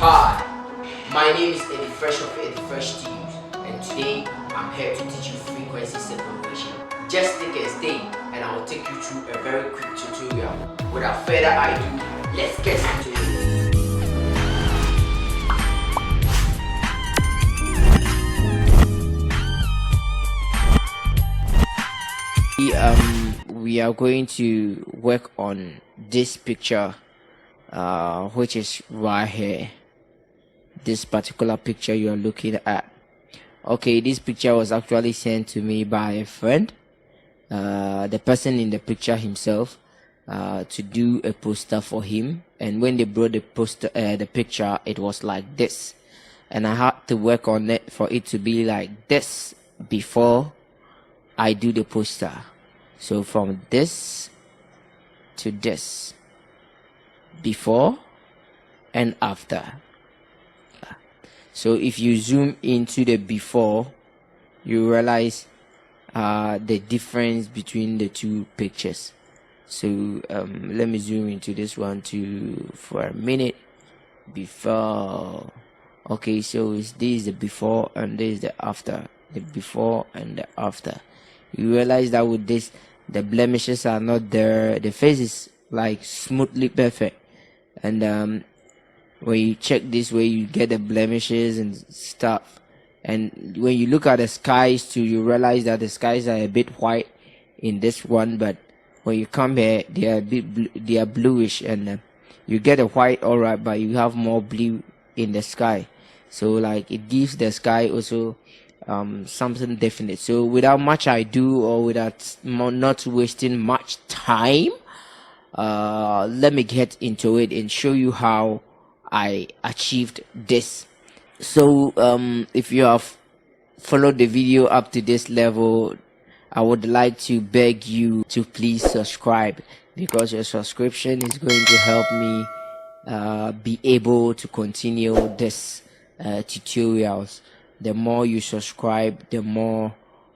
Hi, my name is Eddyfresh of Eddyfresh Teams, and today I'm here to teach you frequency separation. Just take a stay and I'll take you through a very quick tutorial. Without further ado, let's get into it. We are going to work on this picture, which is right here. This particular picture you are looking at. Okay, this picture was actually sent to me by a friend, the person in the picture himself, to do a poster for him. And when they brought the poster, the picture, it was like this, and I had to work on it for it to be like this before I do the poster. So from this to this, before and after. So if you zoom into the before, you realize the difference between the two pictures. So let me zoom into this one too for a minute. Before. Okay, so this is the before and this is the after. The before and the after. You realize that with this, the blemishes are not there. The face is like smoothly perfect. And when you check this way, you get the blemishes and stuff. And when you look at the skies too, you realize that the skies are a bit white in this one, but when you come here, they are a bit they are bluish, and you get a white alright, but you have more blue in the sky. So like it gives the sky also something definite. So without much ado, or without not wasting much time, let me get into it and show you how I achieved this. So if you have followed the video up to this level, I would like to beg you to please subscribe, because your subscription is going to help me be able to continue this tutorials. The more you subscribe, the more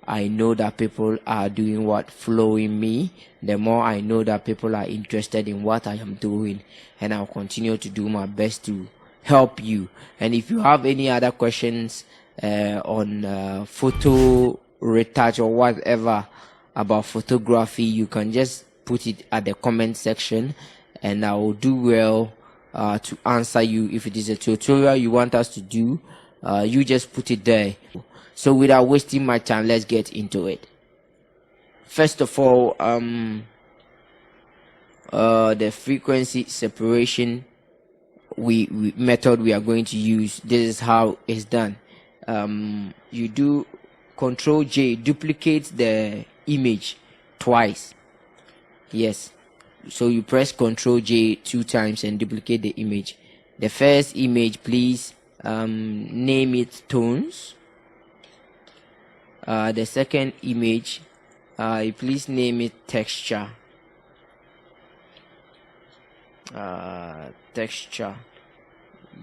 I know that people are doing what, following me. The more I know that people are interested in what I am doing, and I'll continue to do my best to help you. And if you have any other questions on photo retouch or whatever about photography, you can just put it at the comment section, and I will do well to answer you. If it is a tutorial you want us to do, you just put it there. So without wasting my time, let's get into it. First of all, the frequency separation method we are going to use. This is how it's done. You do Control J, duplicate the image twice. Yes, so you press Control J 2 times and duplicate the image. The first image, please name it tones. The second image, please name it texture. Texture.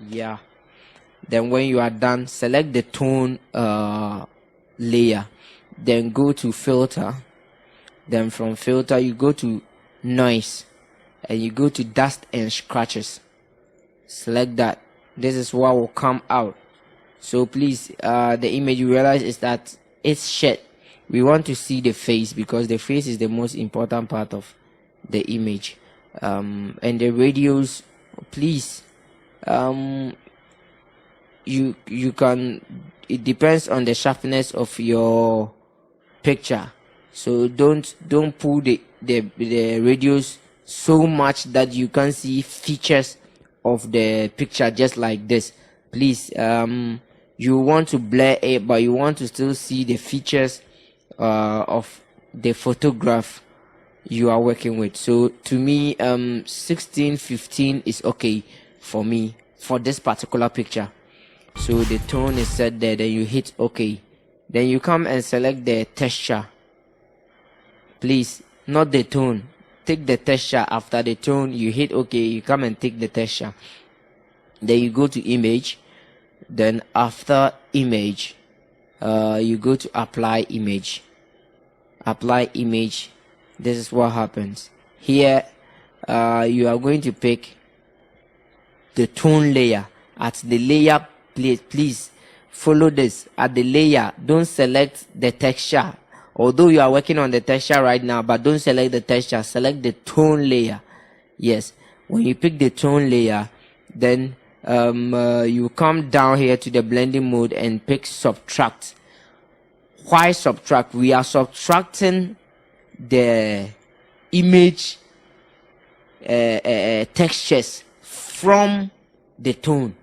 Yeah. Then when you are done, select the tone layer, then go to filter. Then from filter you go to noise, and you go to dust and scratches. Select that. This is what will come out. So please, the image, you realize is that it's shit. We want to see the face, because the face is the most important part of the image. And the radius, please, you can, it depends on the sharpness of your picture. So don't pull the radius so much that you can see features of the picture just like this. Please, you want to blur it, but you want to still see the features of the photograph you are working with. So to me, 16:15 is okay for me for this particular picture. So the tone is set there, then you hit OK. Then you come and select the texture. Please, not the tone, take the texture. After the tone, you hit OK, you come and take the texture. Then you go to image. Then after image, you go to apply image. Apply image. This is what happens here. You are going to pick the tone layer. at the layer place. Please follow this. At the layer, don't select the texture, although you are working on the texture right now, but don't select the texture, select the tone layer. Yes, when you pick the tone layer, then you come down here to the blending mode and pick subtract. Why subtract? We are subtracting the image textures from the tone.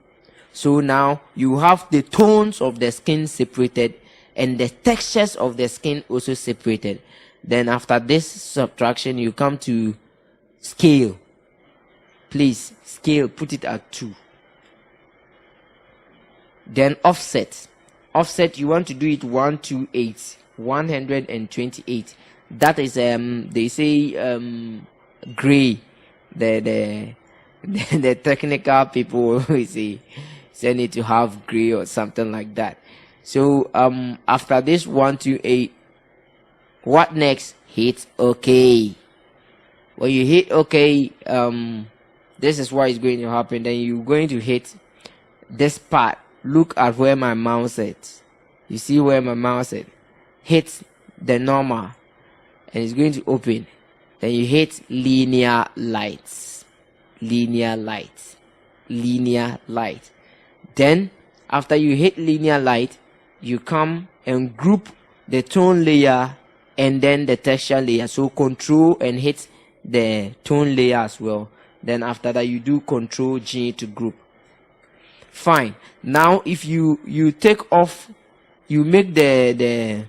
So now you have the tones of the skin separated and the textures of the skin also separated. Then after this subtraction, you come to scale. Please scale, put it at 2. Then offset. Offset, you want to do it 128, 128. That is they say gray. The the technical people say need to have gray or something like that. So after this 128, what next? Hit OK. When you hit OK, this is what is going to happen. Then you're going to hit this part. Look at where my mouse is. You see where my mouse is? Hit the normal and it's going to open. Then you hit linear lights. Linear light. Linear light. Then after you hit linear light, you come and group the tone layer and then the texture layer. So control and hit the tone layer as well. Then after that you do control G to group. Fine. Now if you take off, you make the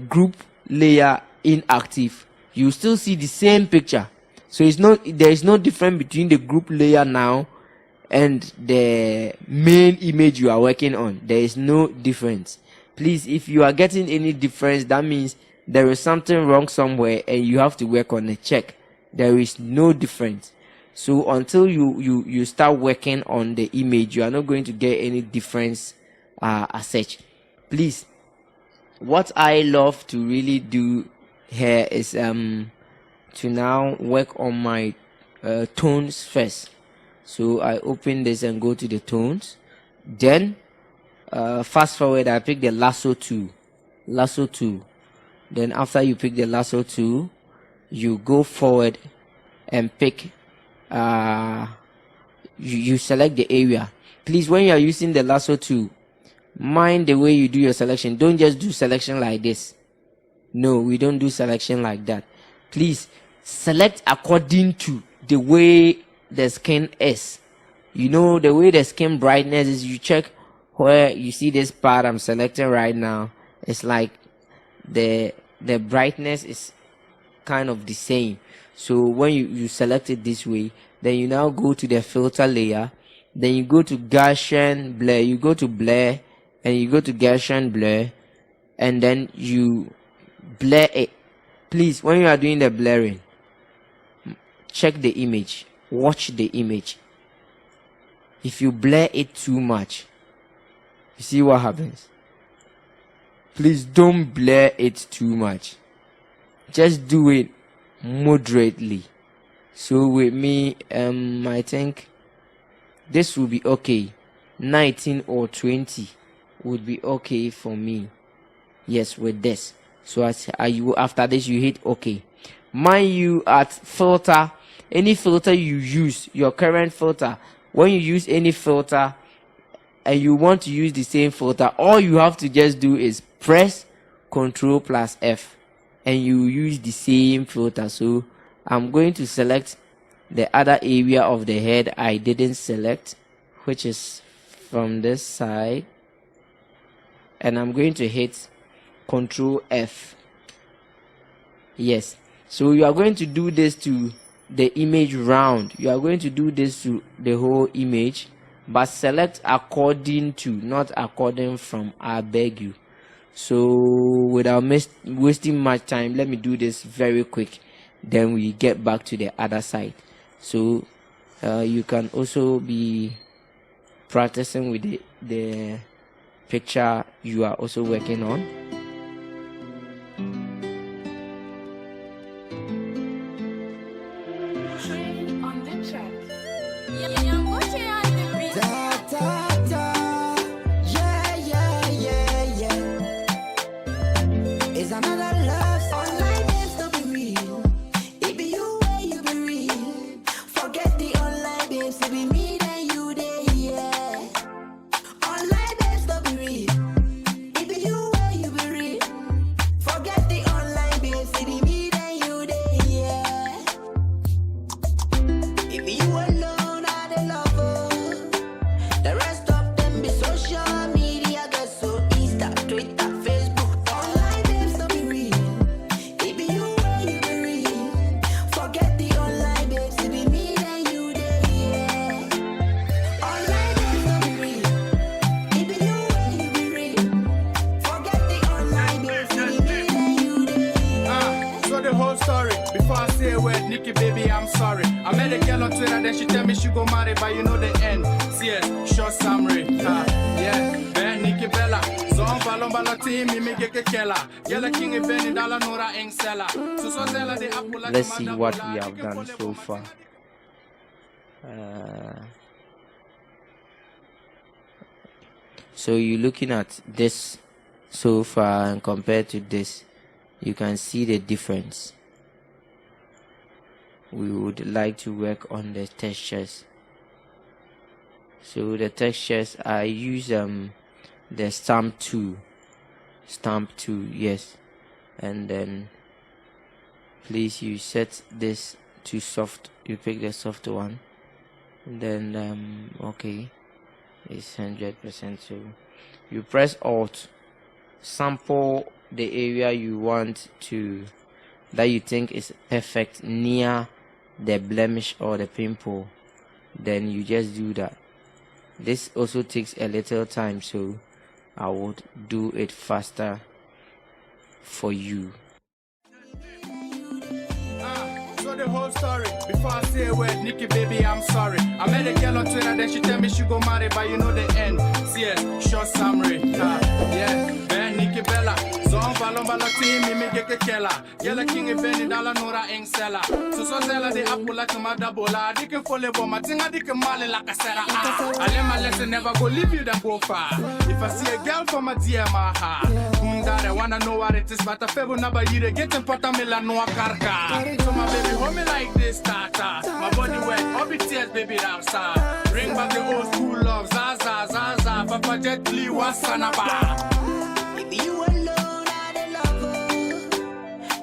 group layer inactive, you still see the same picture. So there is no difference between the group layer now and the main image you are working on. There is no difference. Please, if you are getting any difference, that means there is something wrong somewhere and you have to work on a check. There is no difference. So until you start working on the image, you are not going to get any difference as such. Please, what I love to really do here is to now work on my tones first. So I open this and go to the tones. Then fast forward, I pick the lasso tool. Lasso tool. Then after you pick the lasso tool, you go forward and pick you select the area. Please, when you are using the lasso tool, mind the way you do your selection. Don't just do selection like this. No, we don't do selection like that. Please select according to the way the skin is. You know, the way the skin brightness is, you check where you see this part I'm selecting right now. It's like the brightness is kind of the same. So when you select it this way, then you now go to the filter layer, then you go to Gaussian blur, you go to blur and you go to Gaussian blur, and then you blur it. Please, when you are doing the blurring, check the image, watch the image. If you blur it too much, you see what happens. Please don't blur it too much. Just do it moderately. So with me, I think this will be okay. 19 or 20 would be okay for me. Yes, with this. So after this you hit OK. Mind you, at filter, any filter you use, your current filter, when you use any filter and you want to use the same filter, all you have to just do is press Ctrl plus F and you use the same filter. So I'm going to select the other area of the head I didn't select, which is from this side, and I'm going to hit Ctrl F. Yes, so you are going to do this to the image round. You are going to do this to the whole image, but select according to, not according from, I beg you. So without wasting much time, let me do this very quick, then we get back to the other side. So you can also be practicing with the picture you are also working on. Nikki, baby, I'm sorry. I met a girl on Twitter, then she tell me she go marry, but you know the end. CS, short summary. Yeah, Ben, Nikki Bella. Zon balon balon team, me get kella. Yella king and Benny Dalla Nora eng seller. Let's see what we have done so far. So you're looking at this so far and compared to this, you can see the difference. We would like to work on the textures. So the textures, I use the stamp tool, yes, and then please you set this to soft. You pick the soft one, and then okay, it's 100%. So you press Alt, sample the area you want to, that you think is perfect near the blemish or the pimple, then you just do that. This also takes a little time, so I would do it faster for you. So the whole story, before I say a word, Nikki, baby, I'm sorry. I met a girl on Twitter, then she tell me she go marry, but you know the end. CS, short summary. Yeah, Ben, Nikki Bella. Zon balon balon team, me get kella. Yella king and Benny Dalla Nora eng seller. So zella the apple like my dabola. They can follow but my thing I can male like a serra. I let my lesson never go leave you then go far. If I see a girl from my DM, I wanna know what it is, but I feel never you get in Potamilla no carca. So my baby hold me like this, tata. My body wet, all be tears, baby, outside. Bring back the old school love, Zaza, Zaza, Papa Jet Lee, Wasanaba. If you alone are the lover,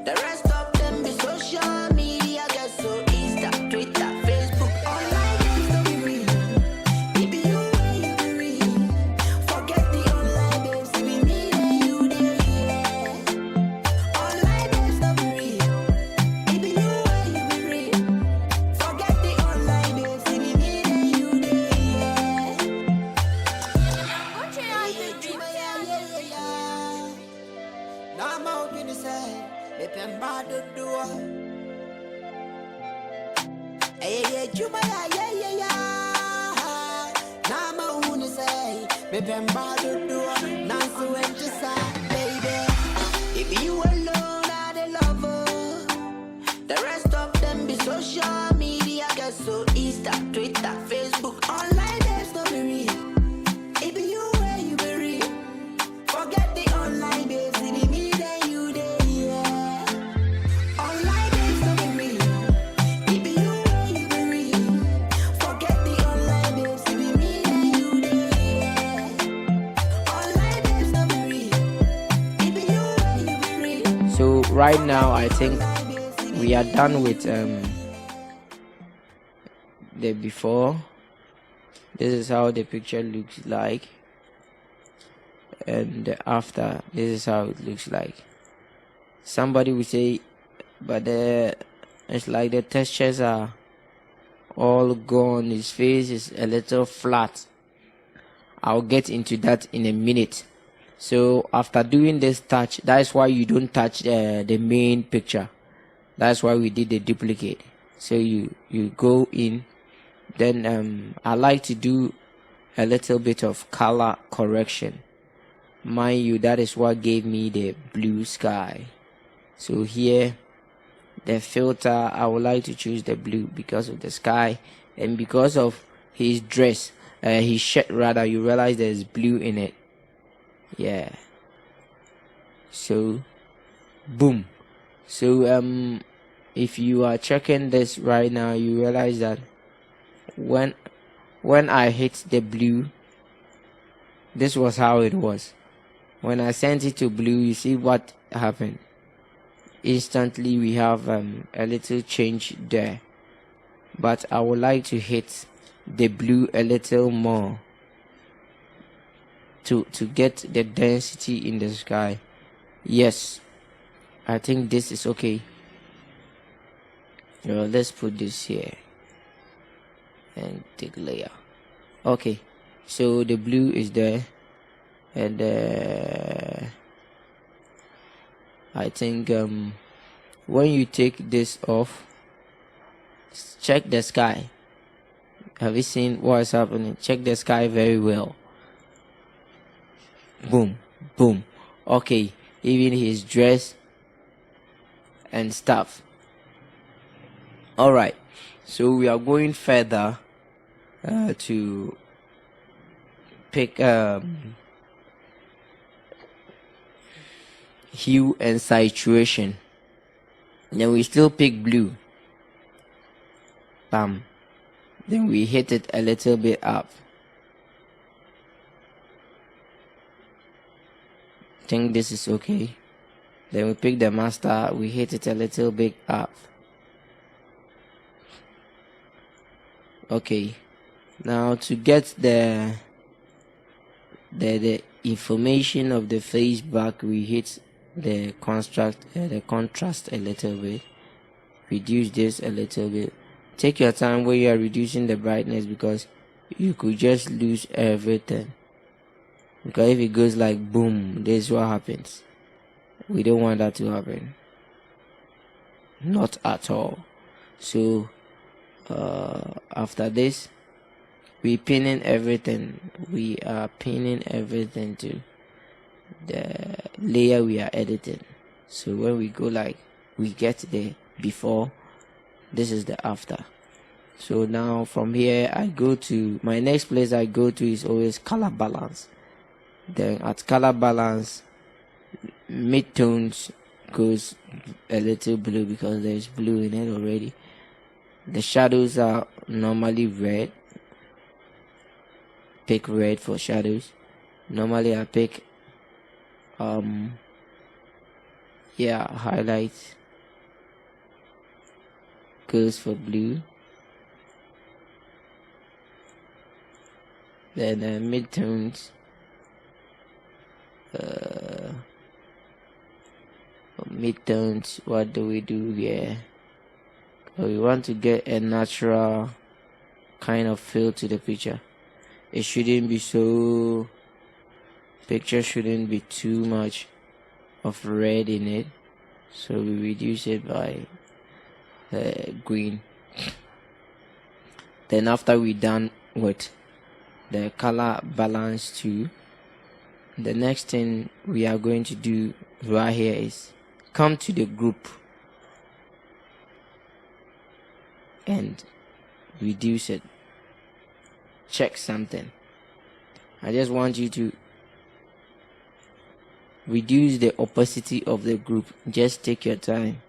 the rest of them be social media, get so Insta, Twitter, Facebook, online games don't be real. Baby, you where you be real. Forget the online babes, be me and you there, yeah. Online babes don't be real. Baby, you where you be real. Forget the online babes, be me and you there, yeah. What you like to do, yeah. Now I'm out in the side, they pen bad to do. Hey, Juba, yeah. Now I'm out in the side, they pen bad to do. Now so when you say, baby, if you alone are the lover, the rest of them be social media, get so Insta, Twitter, Facebook, online there's no be real. If you where you be real, forget the online babes, it be me then you there, yeah. Online babes no be real. If you where you be real, forget the online babes, it be me then you there, yeah. Online babes no be real. If you where you be real. So right now I think we are done with the before. This is how the picture looks like, and the after, this is how it looks like. Somebody will say, but it's like the textures are all gone, his face is a little flat. I'll get into that in a minute. So after doing this touch, that's why you don't touch the main picture. That's why we did the duplicate. So you go in, then I like to do a little bit of color correction. Mind you, that is what gave me the blue sky. So here, the filter, I would like to choose the blue because of the sky and because of his dress, his shirt rather. You realize there's blue in it. Yeah. So boom. So if you are checking this right now, you realize that when I hit the blue, this was how it was. When I sent it to blue, you see what happened. Instantly we have a little change there, but I would like to hit the blue a little more to get the density in the sky. Yes, I think this is okay. Let's put this here and take layer. Okay, so the blue is there, and I think when you take this off, check the sky. Have you seen what is happening? Check the sky very well. Boom, boom. Okay, even his dress and stuff. All right, so we are going further to pick hue and saturation. Then we still pick blue. Bam. Then we hit it a little bit up. Think this is okay. Then we pick the master, we hit it a little bit up. Okay, now to get the information of the face back, we hit the contrast a little bit, reduce this a little bit. Take your time when you are reducing the brightness, because you could just lose everything. Because if it goes like boom, this is what happens. We don't want that to happen, not at all. So after this, we pinning everything. We are pinning everything to the layer we are editing. So when we go like, we get the before, this is the after. So now from here, I go to my next place. I go to is always color balance. Then at color balance, midtones goes a little blue because there's blue in it already. The shadows are normally red. Pick red for shadows. Normally I pick highlights goes for blue. Then midtones midtones, what do we do here? We want to get a natural kind of feel to the picture. It shouldn't be so, picture shouldn't be too much of red in it, so we reduce it by green. Then after we done with the color balance too, the next thing we are going to do right here is come to the group and reduce it. Check something. I just want you to reduce the opacity of the group. Just take your time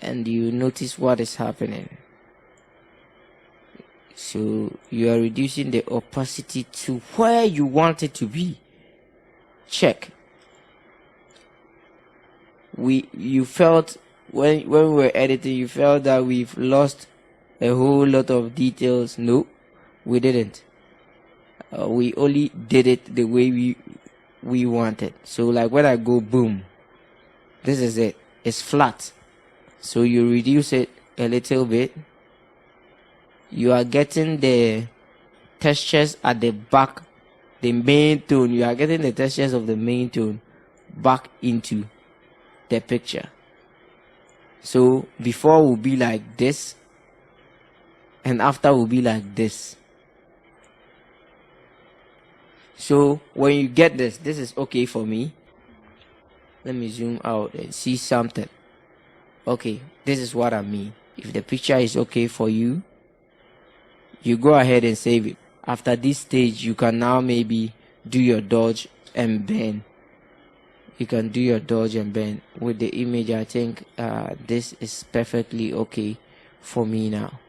and you notice what is happening. So you are reducing the opacity to where you want it to be. Check. You felt when we were editing, you felt that we've lost a whole lot of details. No, we didn't. We only did it the way we wanted. So like when I go boom, this is it. It's flat. So you reduce it a little bit. You are getting the textures at the back, the main tone. You are getting the textures of the main tone back into the picture. So before will be like this, and after will be like this. So when you get this is okay for me. Let me zoom out and see something. Okay, this is what I mean. If the picture is okay for you, you go ahead and save it. After this stage, you can now maybe do your dodge and bend. You can do your dodge and bend with the image. I think this is perfectly okay for me now.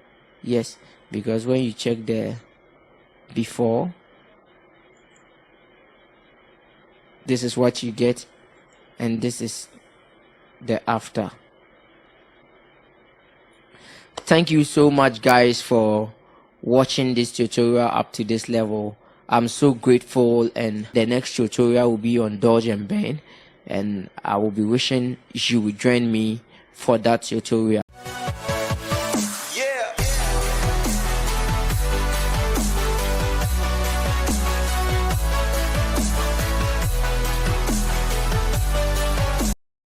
Yes, because when you check the before, this is what you get, and this is the after. Thank you so much, guys, for watching this tutorial up to this level. I'm so grateful, and the next tutorial will be on dodge and bend, and I will be wishing you would join me for that tutorial.